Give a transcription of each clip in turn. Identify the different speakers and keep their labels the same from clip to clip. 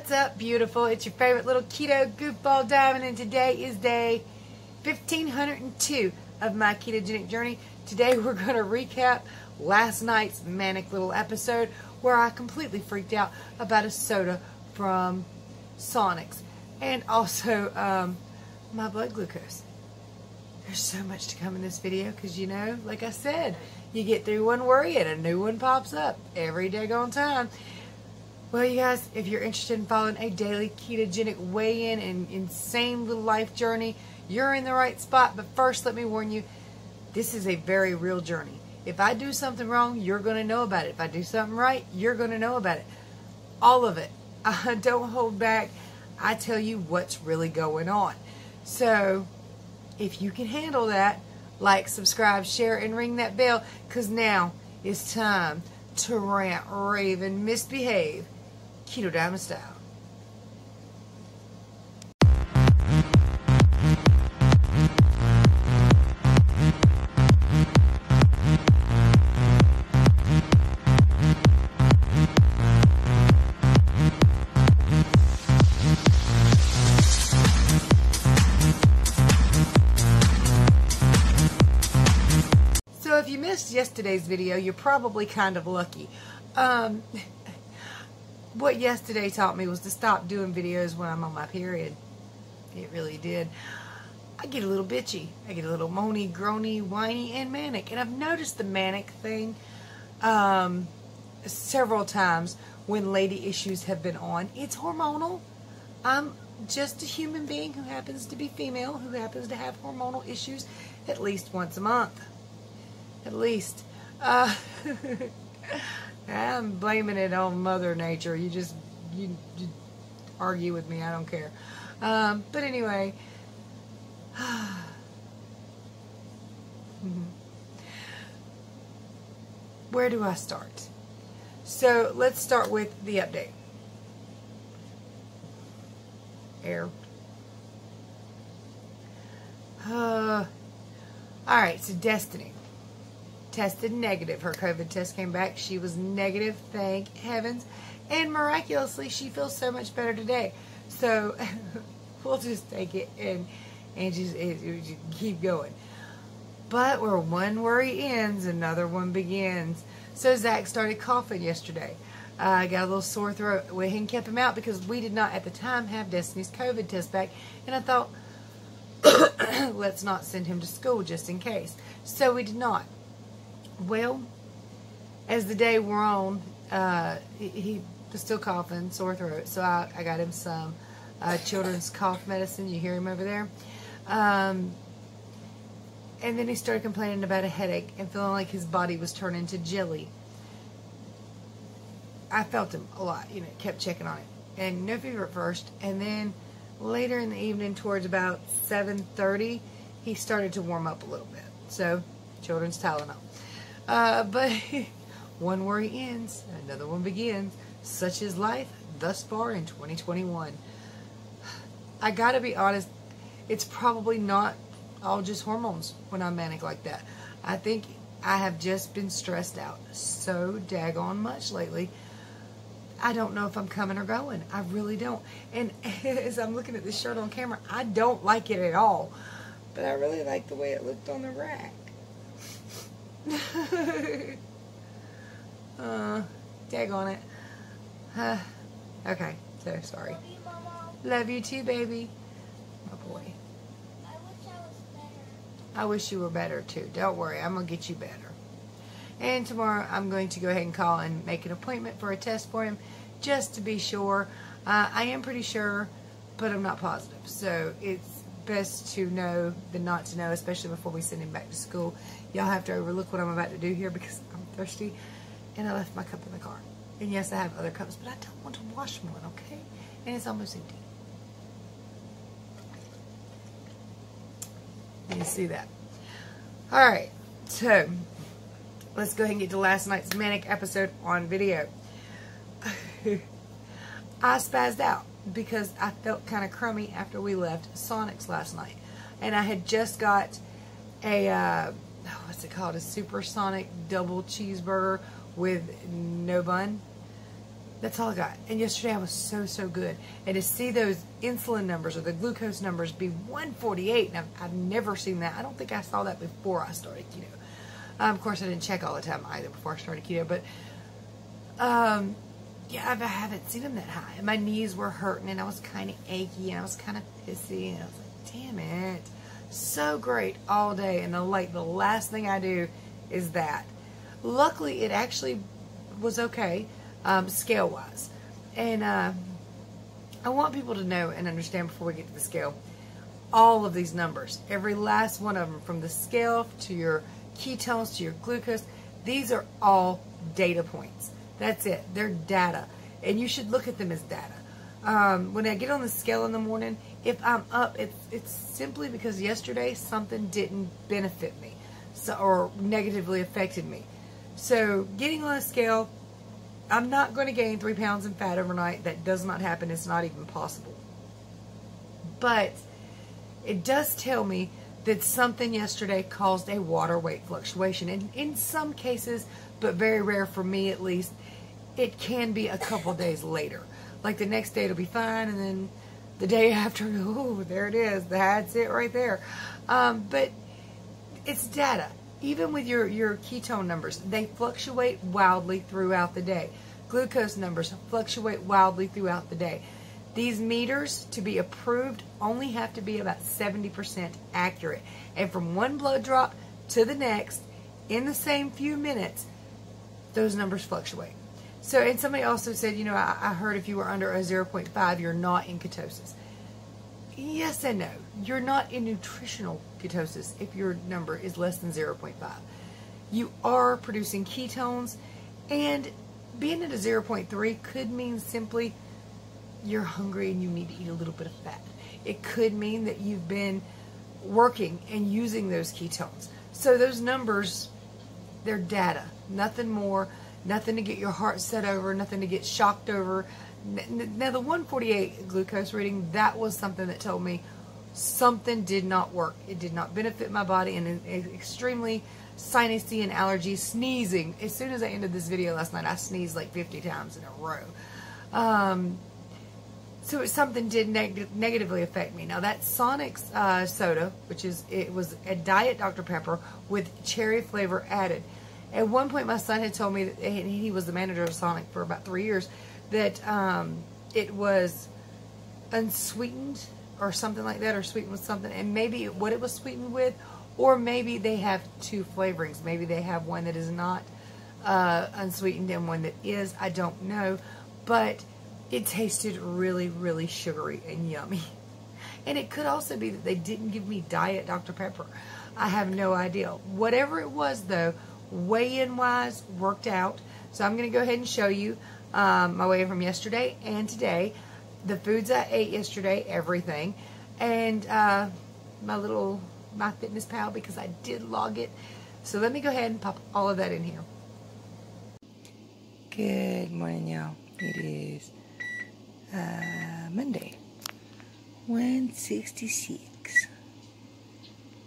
Speaker 1: What's up, beautiful? It's your favorite little keto goofball Diamond, and today is day 1502 of my ketogenic journey. Today we're going to recap last night's manic little episode where I completely freaked out about a soda from Sonic's and also my blood glucose. There's so much to come in this video because, you know, like I said, you get through one worry and a new one pops up every daggone time. Well, you guys, if you're interested in following a daily ketogenic weigh-in and insane little life journey, you're in the right spot. But first, let me warn you, this is a very real journey. If I do something wrong, you're going to know about it. If I do something right, you're going to know about it. All of it. I don't hold back. I tell you what's really going on. So, if you can handle that, like, subscribe, share, and ring that bell, because now it's time to rant, rave, and misbehave Keto Diamond style. So if you missed yesterday's video, you're probably kind of lucky. What yesterday taught me was to stop doing videos when I'm on my period. It really did. I get a little bitchy. I get a little moany, groany, whiny, and manic. And I've noticed the manic thing several times when lady issues have been on. It's hormonal. I'm just a human being who happens to be female, who happens to have hormonal issues at least once a month. At least. I'm blaming it on Mother Nature. You argue with me. I don't care. But anyway. Where do I start? So let's start with the update. Air. Alright, so Destiny tested negative. Her COVID test came back. She was negative, thank heavens. And miraculously, she feels so much better today. So, we'll just take it and just keep going. But where one worry ends, another one begins. So, Zach started coughing yesterday. I got a little sore throat. We hadn't kept him out because we did not, at the time, have Destiny's COVID test back. And I thought, let's not send him to school just in case. So, we did not. Well, as the day wore on, he was still coughing, sore throat, so I got him some children's cough medicine. You hear him over there? And then he started complaining about a headache and feeling like his body was turning to jelly. I felt him a lot, you know, kept checking on him. And no fever at first, and then later in the evening, towards about 7:30, he started to warm up a little bit. So, children's Tylenol. But one worry ends, another one begins. Such is life thus far in 2021. I gotta be honest, it's probably not all just hormones when I'm manic like that. I think I have just been stressed out so daggone much lately. I don't know if I'm coming or going. I really don't. And as I'm looking at this shirt on camera, I don't like it at all. But I really like the way it looked on the rack. Daggone it. Okay, so sorry.
Speaker 2: Love you, Mama.
Speaker 1: Love you too, baby. My boy.
Speaker 2: I wish I was better.
Speaker 1: I wish you were better too. Don't worry, I'm going to get you better. And tomorrow I'm going to go ahead and call and make an appointment for a test for him just to be sure. I am pretty sure, but I'm not positive. So it's best to know than not to know, especially before we send him back to school. Y'all have to overlook what I'm about to do here because I'm thirsty and I left my cup in the car. And yes, I have other cups, but I don't want to wash one, okay? And it's almost empty. You see that? Alright, so let's go ahead and get to last night's manic episode on video. I spazzed out because I felt kind of crummy after we left Sonic's last night. And I had just got a, what's it called? A supersonic double cheeseburger with no bun. That's all I got. And yesterday I was so good. And to see those insulin numbers or the glucose numbers be 148, and I've never seen that. I don't think I saw that before I started keto. Of course, I didn't check all the time either before I started keto, but yeah, I haven't seen them that high. And my knees were hurting, and I was kind of achy, and I was kind of pissy, and I was like, damn it. So great all day, and the last thing I do is that. Luckily, it actually was okay, scale-wise. And I want people to know and understand before we get to the scale, all of these numbers, every last one of them, from the scale to your ketones to your glucose, these are all data points. That's it. They're data. And you should look at them as data. When I get on the scale in the morning, if I'm up, it's simply because yesterday something didn't benefit me or negatively affected me. So getting on a scale, I'm not going to gain 3 pounds in fat overnight. That does not happen. It's not even possible. But it does tell me that something yesterday caused a water weight fluctuation. And in some cases, but very rare for me at least, it can be a couple days later. Like the next day it'll be fine, and then the day after, oh, there it is. That's it right there. But it's data. Even with your ketone numbers, they fluctuate wildly throughout the day. Glucose numbers fluctuate wildly throughout the day. These meters, to be approved, only have to be about 70% accurate. And from one blood drop to the next, in the same few minutes, those numbers fluctuate. So, and somebody also said, you know, I heard if you were under a 0.5, you're not in ketosis. Yes and no. You're not in nutritional ketosis if your number is less than 0.5. You are producing ketones, and being at a 0.3 could mean simply you're hungry and you need to eat a little bit of fat. It could mean that you've been working and using those ketones. So those numbers, they're data. Nothing more, nothing to get your heart set over, nothing to get shocked over. Now the 148 glucose reading, that was something that told me something did not work. It did not benefit my body, and extremely sinusy and allergy, sneezing. As soon as I ended this video last night, I sneezed like 50 times in a row. So something did negatively affect me. Now that Sonic's soda, it was a diet Dr. Pepper with cherry flavor added. At one point my son had told me that he was the manager of Sonic for about 3 years, that it was unsweetened or something like that, or sweetened with something, and maybe what it was sweetened with, or maybe they have two flavorings. Maybe they have one that is not unsweetened and one that is. I don't know, but it tasted really, really sugary and yummy. And it could also be that they didn't give me diet Dr. Pepper. I have no idea. Whatever it was, though, weigh-in wise worked out. So I'm going to go ahead and show you my weigh-in from yesterday and today, the foods I ate yesterday, everything, and my Fitness Pal, because I did log it. So let me go ahead and pop all of that in here. Good morning, y'all. It is Monday, 166.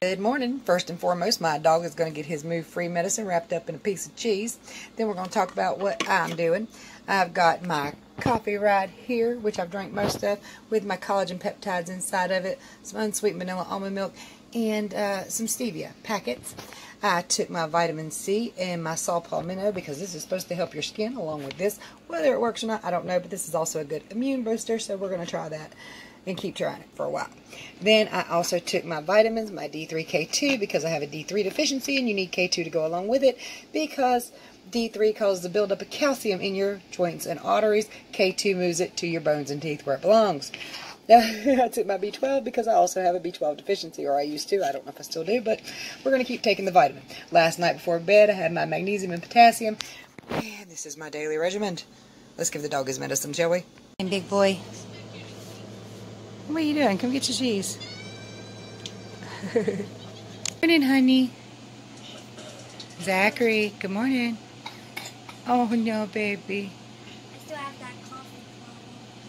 Speaker 1: Good morning. First and foremost, my dog is going to get his move-free medicine wrapped up in a piece of cheese. Then we're going to talk about what I'm doing. I've got my coffee right here, which I've drank most of, with my collagen peptides inside of it, some unsweetened vanilla almond milk, and some stevia packets. I took my vitamin C and my saw palmetto, because this is supposed to help your skin along with this. Whether it works or not, I don't know, but this is also a good immune booster, so we're going to try that and keep trying it for a while. Then I also took my vitamins, my D3, K2, because I have a D3 deficiency, and you need K2 to go along with it, because D3 causes the buildup of calcium in your joints and arteries. K2 moves it to your bones and teeth where it belongs. I took my B12 because I also have a B12 deficiency, or I used to. I don't know if I still do, but we're going to keep taking the vitamin. Last night before bed, I had my magnesium and potassium, and this is my daily regimen. Let's give the dog his medicine, shall we? And big boy, what are you doing? Come get your cheese. Good morning, honey. Zachary, good morning. Oh, no, baby.
Speaker 2: I still have that coffee.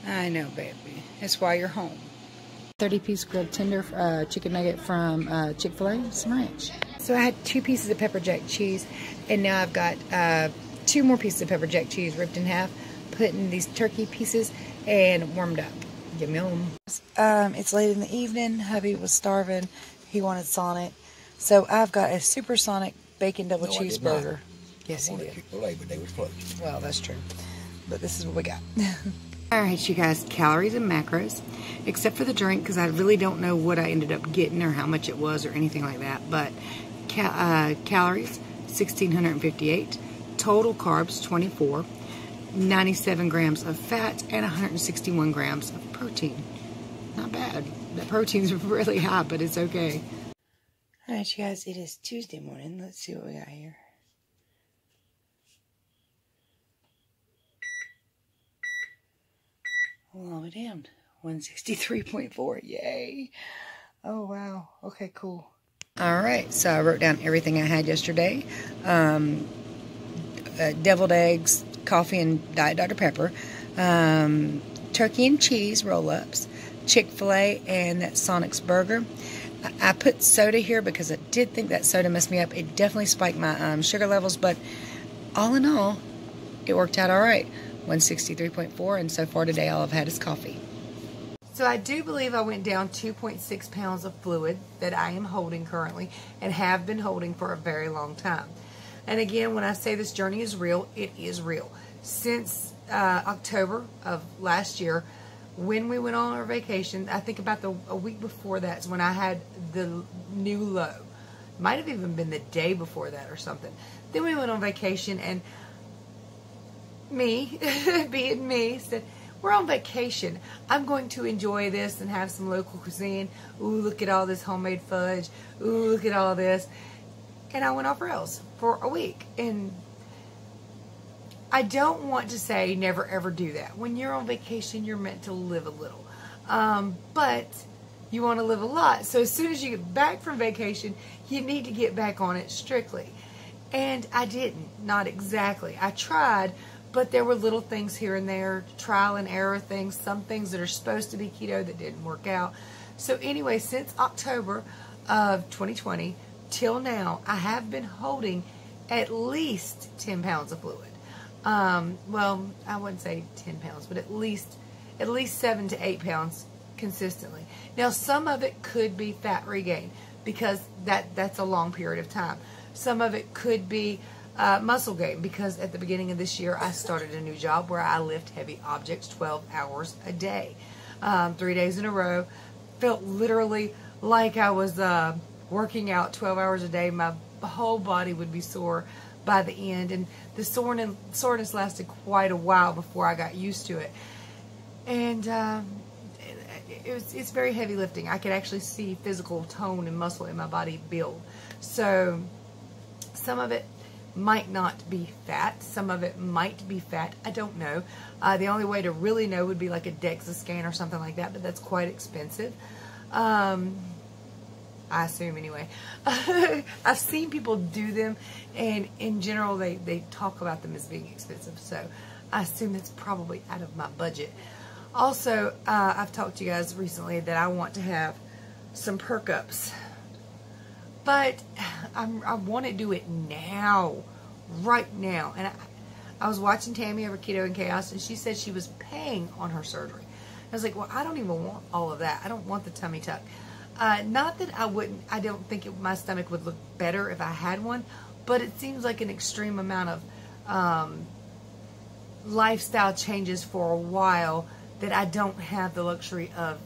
Speaker 1: I know, baby. That's why you're home. 30-piece grilled tender chicken nugget from Chick-fil-A, some ranch. So I had 2 pieces of pepper jack cheese, and now I've got 2 more pieces of pepper jack cheese ripped in half, putting these turkey pieces and warmed up. Yum. It's late in the evening. Hubby was starving. He wanted Sonic. So I've got a supersonic bacon double cheeseburger. Yes, he did.
Speaker 3: Chick-fil-A, but they was closed.
Speaker 1: Well, that's true. But this is what we got. Alright, you guys, calories and macros. Except for the drink, because I really don't know what I ended up getting or how much it was or anything like that. But calories, 1,658. Total carbs, 24. 97 grams of fat and 161 grams of protein. Not bad. The protein's really high, but it's okay. Alright, you guys, it is Tuesday morning. Let's see what we got here. Well, I'll be damned. 163.4. Yay. Oh, wow. Okay, cool. Alright, so I wrote down everything I had yesterday. Deviled eggs, coffee and Diet Dr. Pepper, turkey and cheese roll-ups, Chick-fil-A, and that Sonic's burger. I put soda here because I did think that soda messed me up. It definitely spiked my sugar levels, but all in all, it worked out all right. 163.4, and so far today all I've had is coffee. So I do believe I went down 2.6 pounds of fluid that I am holding currently and have been holding for a very long time. And again, when I say this journey is real, it is real. Since October of last year, when we went on our vacation, I think about a week before that is when I had the new low. Might have even been the day before that or something. Then we went on vacation, and me, being me, said, we're on vacation. I'm going to enjoy this and have some local cuisine. Ooh, look at all this homemade fudge. Ooh, look at all this. And I went off rails for a week. And I don't want to say never ever do that. When you're on vacation, you're meant to live a little. But you want to live a lot. So as soon as you get back from vacation, you need to get back on it strictly. And I didn't. Not exactly. I tried, but there were little things here and there, trial and error things, some things that are supposed to be keto that didn't work out. So anyway, since October of 2020 till now, I have been holding at least 10 pounds of fluid. Well, I wouldn't say 10 pounds, but at least 7 to 8 pounds consistently. Now, some of it could be fat regain because that's a long period of time. Some of it could be muscle gain because at the beginning of this year, I started a new job where I lift heavy objects 12 hours a day, 3 days in a row. Felt literally like I was working out 12 hours a day. My whole body would be sore by the end, and the soreness lasted quite a while before I got used to it. And it's very heavy lifting. I could actually see physical tone and muscle in my body build. So some of it might not be fat. Some of it might be fat. I don't know. The only way to really know would be like a DEXA scan or something like that, but that's quite expensive. I assume anyway. I've seen people do them, and in general they talk about them as being expensive, so I assume it's probably out of my budget. Also, I've talked to you guys recently that I want to have some perk ups, but I want to do it now, right now. And I was watching Tammy over Keto and Chaos, and she said she was paying on her surgery. I was like, well, I don't even want all of that. I don't want the tummy tuck. Not that I don't think my stomach would look better if I had one, but it seems like an extreme amount of lifestyle changes for a while that I don't have the luxury of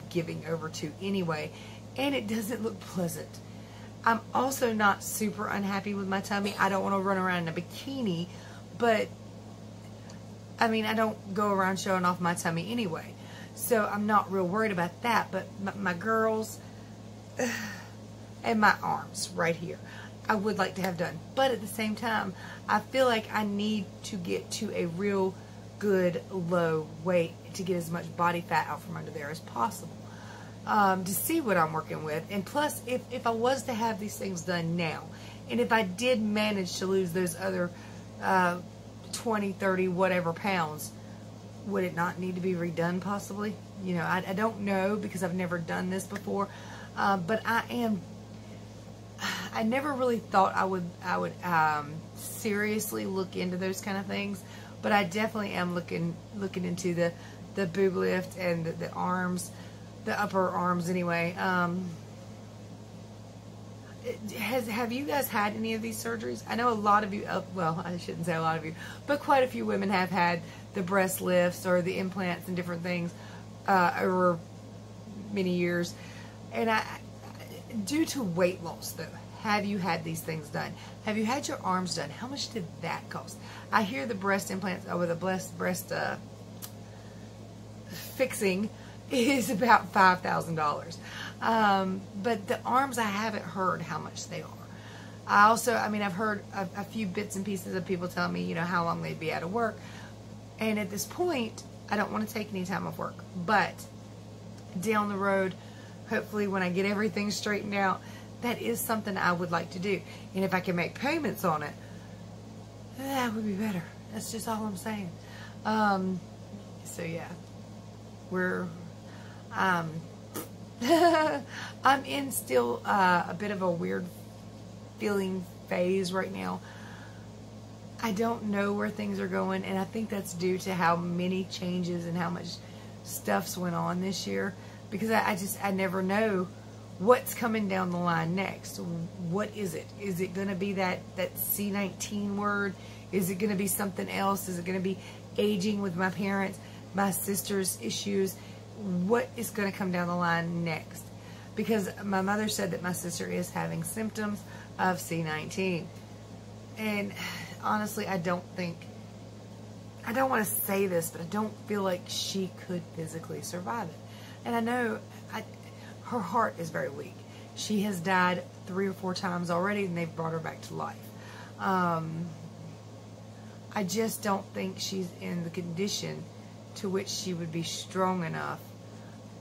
Speaker 1: giving over to anyway, and it doesn't look pleasant. I'm also not super unhappy with my tummy. I don't want to run around in a bikini, but I mean, I don't go around showing off my tummy anyway. So I'm not real worried about that, but my girls and my arms right here, I would like to have done. But at the same time, I feel like I need to get to a real good low weight to get as much body fat out from under there as possible, to see what I'm working with. And plus, if I was to have these things done now, and if I did manage to lose those other 20, 30, whatever pounds, would it not need to be redone possibly? You know, I don't know because I've never done this before. But I never really thought I would seriously look into those kind of things But I definitely am looking into the boob lift and the arms, the upper arms anyway. Have you guys had any of these surgeries? I know a lot of you, well, I shouldn't say a lot of you, but quite a few women have had the breast lifts or the implants and different things over many years. And due to weight loss, though, have you had these things done? Have you had your arms done? How much did that cost? I hear the breast implants, or the breast fixing is about $5,000. But the arms, I haven't heard how much they are. I've heard a few bits and pieces of people telling me, how long they'd be out of work. And at this point, I don't want to take any time off work. But down the road, hopefully when I get everything straightened out, that is something I would like to do. And if I can make payments on it, that would be better. That's just all I'm saying. So yeah, I'm in still a bit of a weird feeling phase right now. I don't know where things are going, and I think that's due to how many changes and how much stuff's went on this year, because I never know what's coming down the line next. What is it? Is it going to be that C19 word? Is it going to be something else? Is it going to be aging with my parents, my sister's issues? What is going to come down the line next? Because my mother said that my sister is having symptoms of C19. And honestly, I don't want to say this, but I don't feel like she could physically survive it. And I know her heart is very weak. She has died 3 or 4 times already, and they've brought her back to life. I just don't think she's in the condition to which she would be strong enough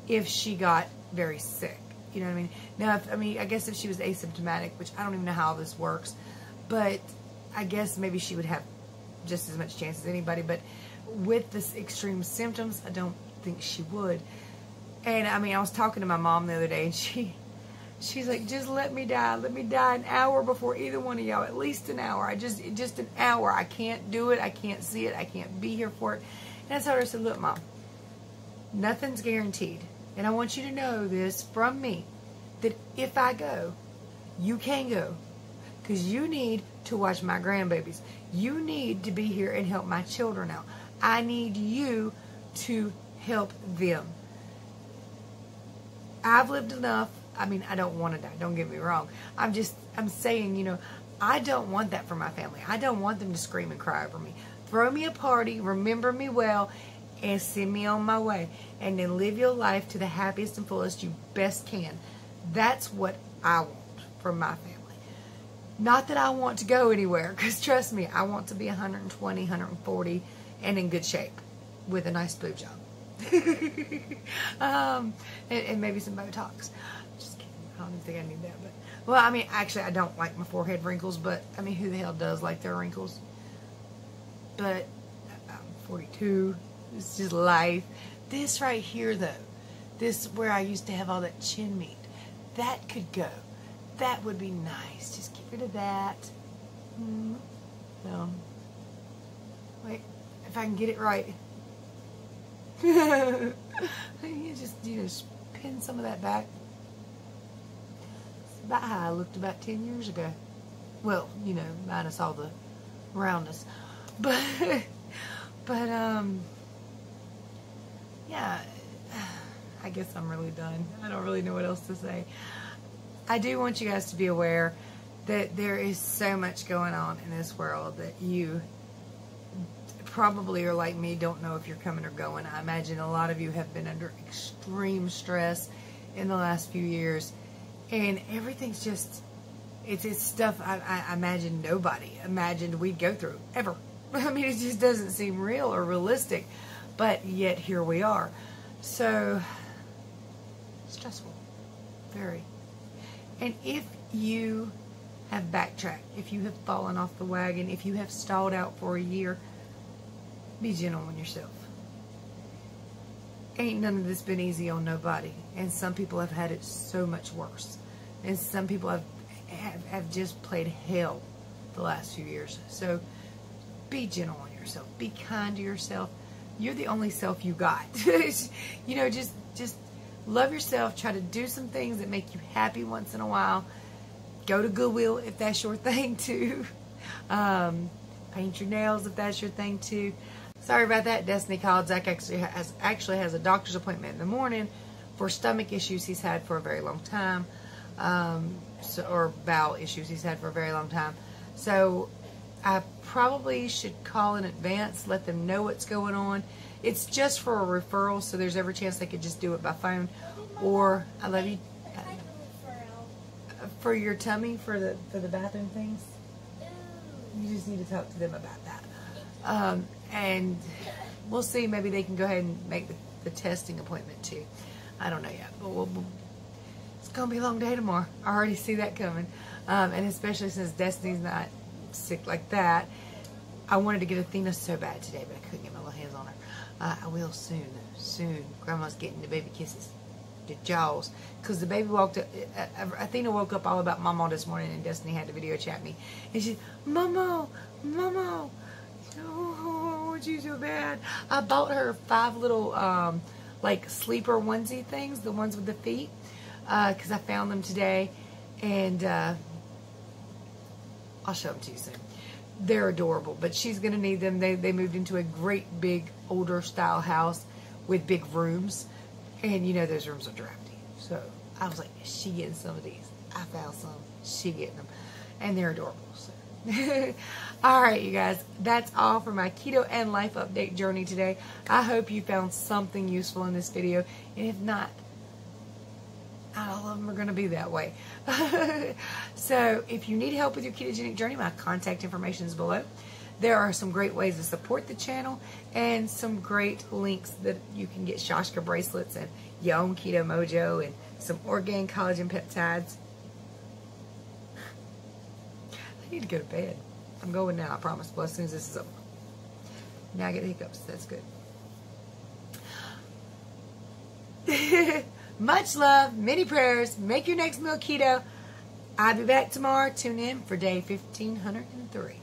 Speaker 1: if she got very sick. You know what I mean? Now, I guess if she was asymptomatic, which I don't even know how this works, but I guess maybe she would have just as much chance as anybody. But with this extreme symptoms, I don't think she would. And I was talking to my mom the other day, and she's like, just let me die. Let me die an hour before either one of y'all. At least an hour. Just an hour. I can't do it. I can't see it. I can't be here for it. And I told her, I said, look, Mom, nothing's guaranteed. And I want you to know this from me, that if I go, you can go. Because you need to watch my grandbabies. You need to be here and help my children out. I need you to help them. I've lived enough. I don't want to die. Don't get me wrong. I'm saying, I don't want that for my family. I don't want them to scream and cry over me. Throw me a party, remember me well, and send me on my way. And then live your life to the happiest and fullest you best can. That's what I want from my family. Not that I want to go anywhere, because trust me, I want to be 120, 140, and in good shape with a nice boob job. And maybe some Botox. Just kidding. I don't think I need that. But well, actually, I don't like my forehead wrinkles, but who the hell does like their wrinkles? But I'm 42. It's just life. This right here, though, this where I used to have all that chin meat, that could go. That would be nice. Just get rid of that. So, wait, if I can get it right. You just pin some of that back. It's about how I looked about 10 years ago. Well, minus all the roundness. But yeah, I guess I'm really done. I don't really know what else to say. I do want you guys to be aware that there is so much going on in this world that you probably are like me, don't know if you're coming or going. I imagine a lot of you have been under extreme stress in the last few years, and everything's just, it's stuff I imagine nobody imagined we'd go through, ever. It just doesn't seem real or realistic, but yet here we are. So, stressful. Very. And if you have backtracked, if you have fallen off the wagon, if you have stalled out for a year, be gentle on yourself. Ain't none of this been easy on nobody. And some people have had it so much worse. And some people have just played hell the last few years. So be gentle on yourself. yourself. Be kind to yourself. You're the only self you got. You know, just love yourself. Try to do some things that make you happy once in a while. Go to Goodwill if that's your thing too. Paint your nails if that's your thing too. Sorry about that. Destiny called. Zach actually has a doctor's appointment in the morning for stomach issues he's had for a very long time. Or bowel issues he's had for a very long time. So I probably should call in advance, let them know what's going on. It's just for a referral, so there's every chance they could just do it by phone. Or, I love you. For your tummy, for the bathroom things. You just need to talk to them about that. And we'll see. Maybe they can go ahead and make the testing appointment too. I don't know yet, but it's going to be a long day tomorrow. I already see that coming. And especially since Destiny's not sick like that. I wanted to get Athena so bad today, but I couldn't get my little hands on her. I will soon. Soon. Grandma's getting the baby kisses. The jaws. Because the baby woke up. Athena woke up all about Mama this morning, and Destiny had to video chat me. And she said, Mama, Mama. Oh, would you so bad? I bought her 5 little, like, sleeper onesie things. The ones with the feet. Because I found them today. And, I'll show them to you soon. They're adorable, but she's going to need them. They moved into a great big older style house with big rooms, and you know those rooms are drafty. So I was like, is she getting some of these? I found some. She getting them, and they're adorable. So. All right, you guys, that's all for my keto and life update journey today. I hope you found something useful in this video, and if not, not all of them are going to be that way. So if you need help with your ketogenic journey, my contact information is below. There are some great ways to support the channel and some great links that you can get Shashka bracelets and your own Keto Mojo and some ORGAIN collagen peptides. I need to go to bed. I'm going now, I promise. Well, as soon as this is over. Now I get hiccups. That's good. Much love, many prayers. Make your next meal keto. I'll be back tomorrow. Tune in for day 1503.